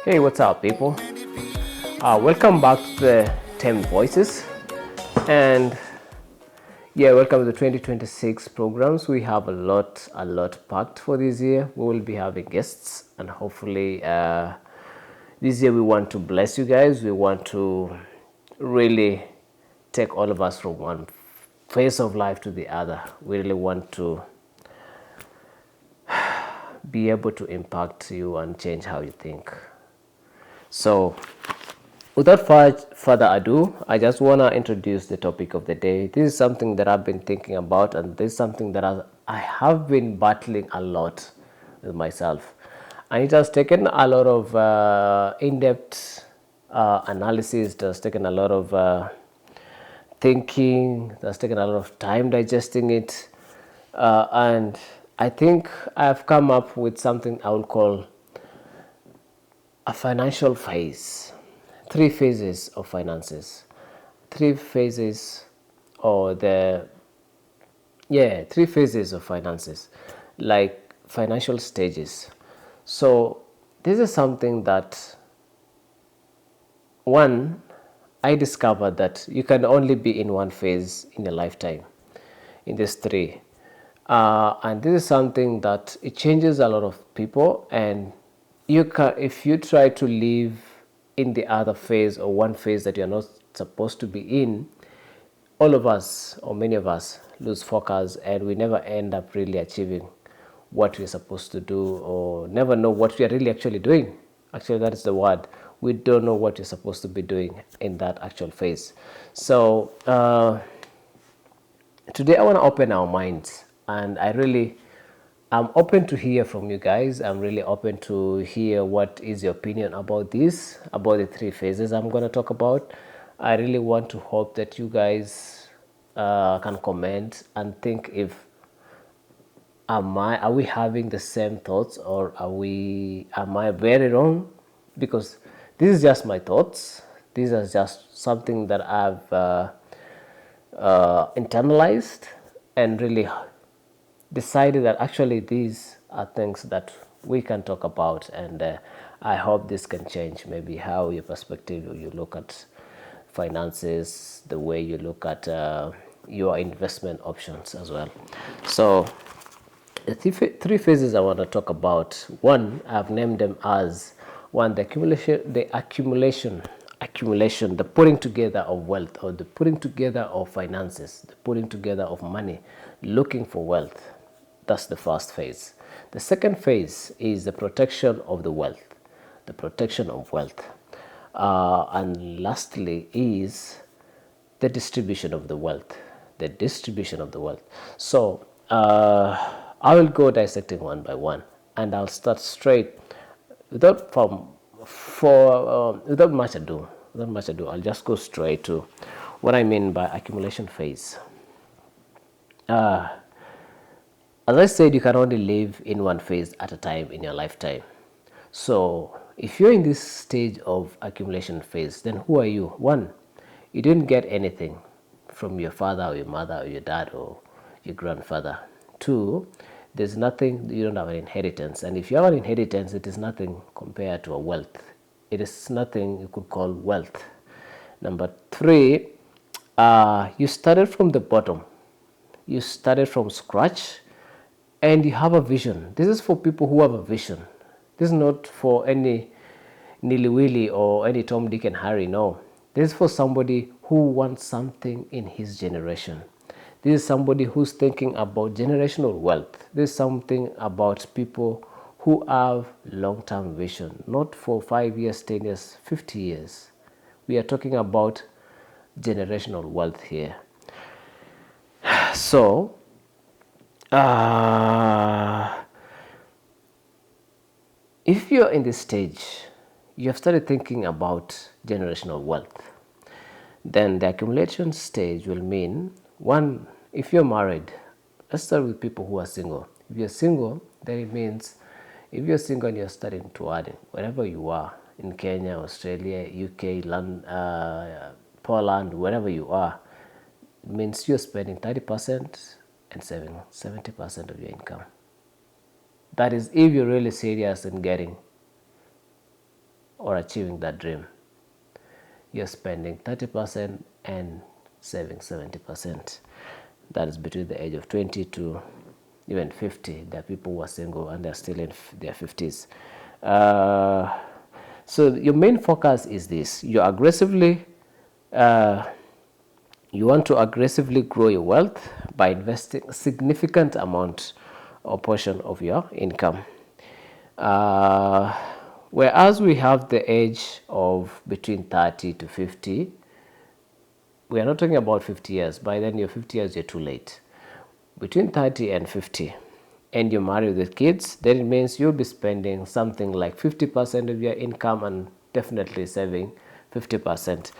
Hey, what's up, people? Welcome back to the 10 Voices. And yeah, welcome to the 2026 programs. We have a lot packed for this year. We will be having guests, and hopefully, this year we want to bless you guys. We want to really take all of us from one phase of life to the other. We really want to be able to impact you and change how you think. So, without further ado, I just want to introduce the topic of the day. This is something that I've been thinking about, and this is something that I have been battling a lot with myself. And it has taken a lot of in-depth analysis, it has taken a lot of thinking, it has taken a lot of time digesting it. And I think I've come up with something I will call a financial phase. Three phases of finances. Three phases or three phases of finances, like financial stages. So this is something that I discovered that you can only be in one phase in a lifetime, in these three. And this is something that it changes a lot of people, and if you try to live in the other phase or one phase that you're not supposed to be in, all of us or many of us lose focus, and we never end up really achieving what we're supposed to do, or never know what we are really actually doing. Actually, that is the word. We don't know what you're supposed to be doing in that actual phase. So today I want to open our minds, and I'm open to hear from you guys. I'm really open to hear what is your opinion about this, about the three phases I'm going to talk about. I really want to hope that you guys can comment and think if are we having the same thoughts, or am I very wrong? Because this is just my thoughts. These are just something that I've internalized and really decided that actually these are things that we can talk about, and I hope this can change maybe how your perspective, you look at finances, the way you look at your investment options as well. So the three phases I want to talk about. One, I've named them as one, the accumulation, the putting together of wealth, or the putting together of finances, the putting together of money, looking for wealth. That's the first phase. The second phase is the protection of the wealth, the protection of wealth. And lastly is the distribution of the wealth, the distribution of the wealth. So I will go dissecting one by one, and I'll start straight without without much ado. I'll just go straight to what I mean by accumulation phase. As I said, you can only live in one phase at a time in your lifetime. So if you're in this stage of accumulation phase, then who are you? One, you didn't get anything from your father or your mother or your dad or your grandfather. Two, there's nothing, you don't have an inheritance. And if you have an inheritance, it is nothing compared to a wealth. It is nothing you could call wealth. Number three, you started from the bottom. You started from scratch, and you have a vision. This is for people who have a vision. This is not for any nilly-willy or any Tom, Dick, and Harry. No. This is for somebody who wants something in his generation. This is somebody who's thinking about generational wealth. This is something about people who have long-term vision, not for 5 years, 10 years, 50 years. We are talking about generational wealth here. So, if you're in this stage, you have started thinking about generational wealth, then the accumulation stage will mean, one, if you're married, let's start with people who are single. If you're single, then it means if you're single and you're starting to earn, wherever you are, in Kenya, Australia, UK, London, Poland, wherever you are, it means you're spending 30% and saving 70% of your income. That is if you're really serious in getting or achieving that dream, you're spending 30% and saving 70%. That is between the age of 20 to even 50. There are people who are single and they're still in their 50s. So your main focus is this. You want to aggressively grow your wealth by investing a significant amount or portion of your income. Uh, Whereas we have the age of between 30 to 50, we are not talking about 50 years. By then, you're 50 years, you're too late. Between 30 and 50, and you're married with kids, then it means you'll be spending something like 50% of your income and definitely saving 50%.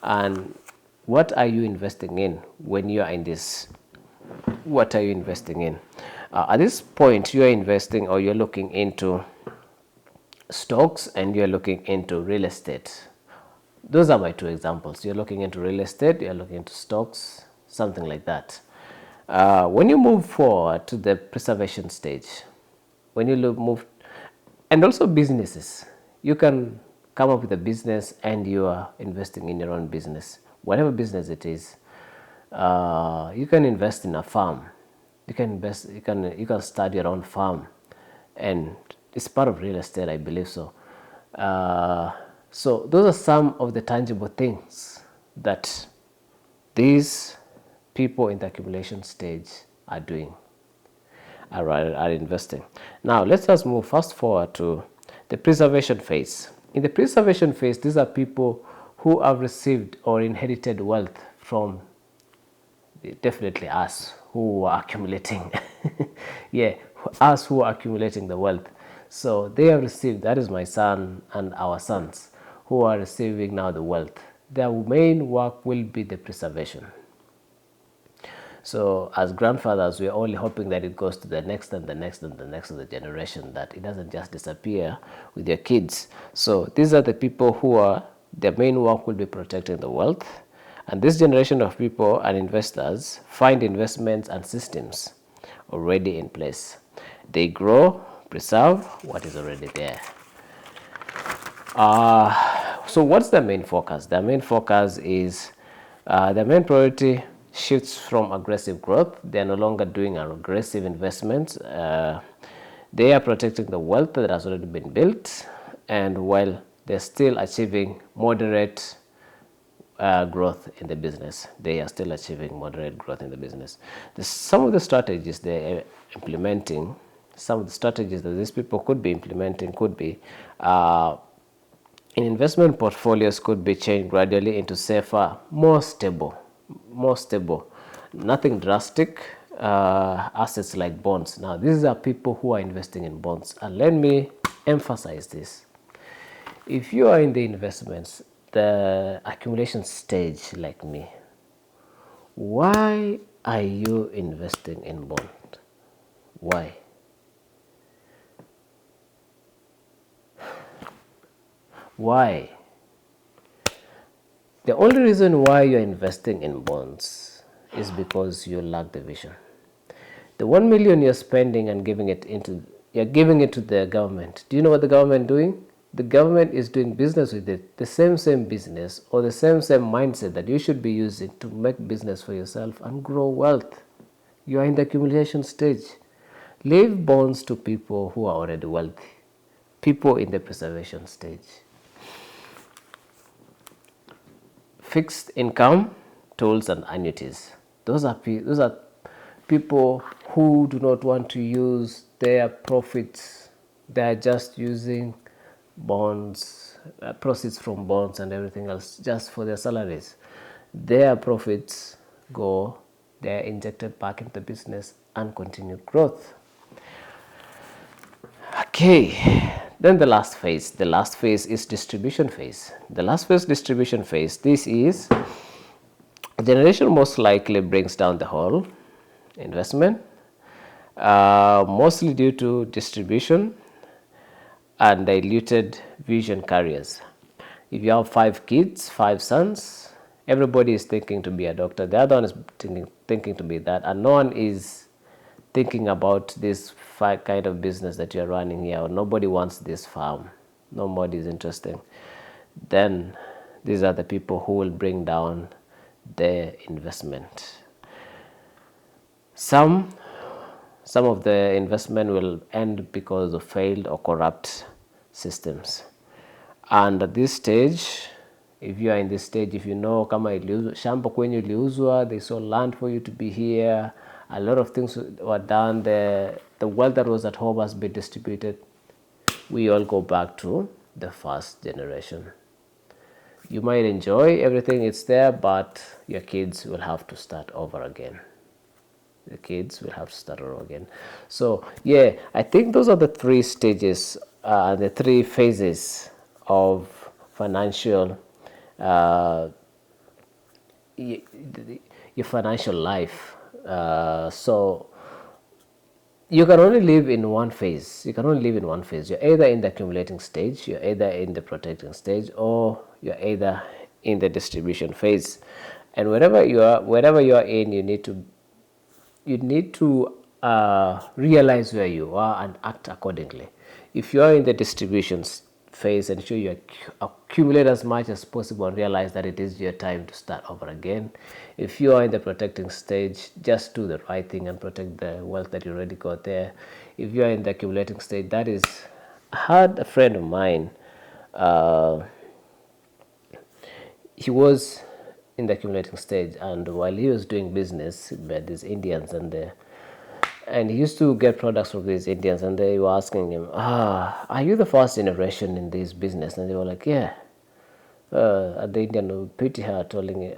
And what are you investing in when you are in this? What are you investing in? At this point, you are investing or you're looking into stocks and you're looking into real estate. Those are my two examples. You're looking into real estate, you're looking into stocks, something like that. When you move forward to the preservation stage, when you move, and also businesses, you can come up with a business and you are investing in your own business, whatever business it is. You can invest in a farm. You can invest. You can start your own farm, and it's part of real estate, I believe so. So those are some of the tangible things that these people in the accumulation stage are doing, are investing. Now let's just move fast forward to the preservation phase. In the preservation phase, these are people who have received or inherited wealth from definitely us who are accumulating. Yeah, us who are accumulating the wealth. So they have received, that is my son and our sons who are receiving now the wealth. Their main work will be the preservation. So as grandfathers, we are only hoping that it goes to the next and the next and the next of the generation, that it doesn't just disappear with your kids. So these are the people who are, their main work will be protecting the wealth. And this generation of people and investors find investments and systems already in place. They grow, preserve what is already there. So what's their main focus? Their main focus is, their main priority shifts from aggressive growth. They are no longer doing aggressive investments. They are protecting the wealth that has already been built, and while they're still achieving moderate growth in the business. They are still achieving moderate growth in the business. Some of the strategies they're implementing, some of the strategies that these people could be implementing could be in investment portfolios could be changed gradually into safer, more stable, nothing drastic assets like bonds. Now, these are people who are investing in bonds. And let me emphasize this. If you are in the investments, the accumulation stage like me, why are you investing in bond? Why? Why? The only reason why you're investing in bonds is because you lack the vision. The 1 million you're spending and you're giving it to the government. Do you know what the government is doing? The government is doing business with it, the same business or the same mindset that you should be using to make business for yourself and grow wealth. You are in the accumulation stage. Leave bonds to people who are already wealthy, people in the preservation stage. Fixed income, tools and annuities. Those are people who do not want to use their profits. They are just using bonds, proceeds from bonds and everything else just for their salaries. Their profits go, they're injected back into the business and continue growth. Okay, then the last phase is distribution phase. The last phase, distribution phase, this is a generation most likely brings down the whole investment, mostly due to distribution and diluted vision carriers. If you have 5 kids, 5 sons, everybody is thinking to be a doctor. The other one is thinking to be that, and no one is thinking about this kind of business that you're running here. Nobody wants this farm. nobody is interesting, then these are the people who will bring down their investment. Some some of the investment will end because of failed or corrupt systems. And at this stage, if you are in this stage, if you know kama shamba kwenye iliuzwa, they saw land for you to be here, a lot of things were done, the wealth that was at home has been distributed, we all go back to the first generation. You might enjoy everything, it's there, but your kids will have to start over again. The kids will have to start over again. So yeah, I think those are the three stages, the three phases of financial, uh, your financial life. So you can only live in one phase. You can only live in one phase. You're either in the accumulating stage, you're either in the protecting stage, or you're either in the distribution phase. And wherever you are in, you need to realize where you are and act accordingly. If you are in the distribution phase, ensure you accumulate as much as possible and realize that it is your time to start over again. If you are in the protecting stage, just do the right thing and protect the wealth that you already got there. If you are in the accumulating stage, that is, I had a friend of mine, he was in the accumulating stage, and while he was doing business with these Indians, and he used to get products from these Indians, and they were asking him, are you the first generation in this business? And they were like, yeah. And the Indian would pity her, telling him,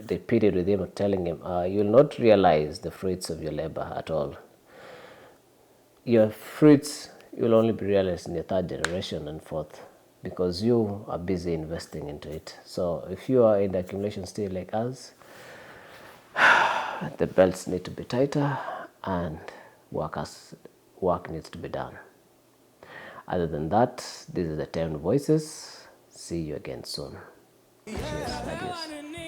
they pitied with him, telling him, you'll not realize the fruits of your labor at all. Your fruits will only be realized in your third generation and fourth, because you are busy investing into it. So if you are in the accumulation stage like us, the belts need to be tighter and work needs to be done. Other than that, this is the 10 voices. See you again soon. Cheers. Adios.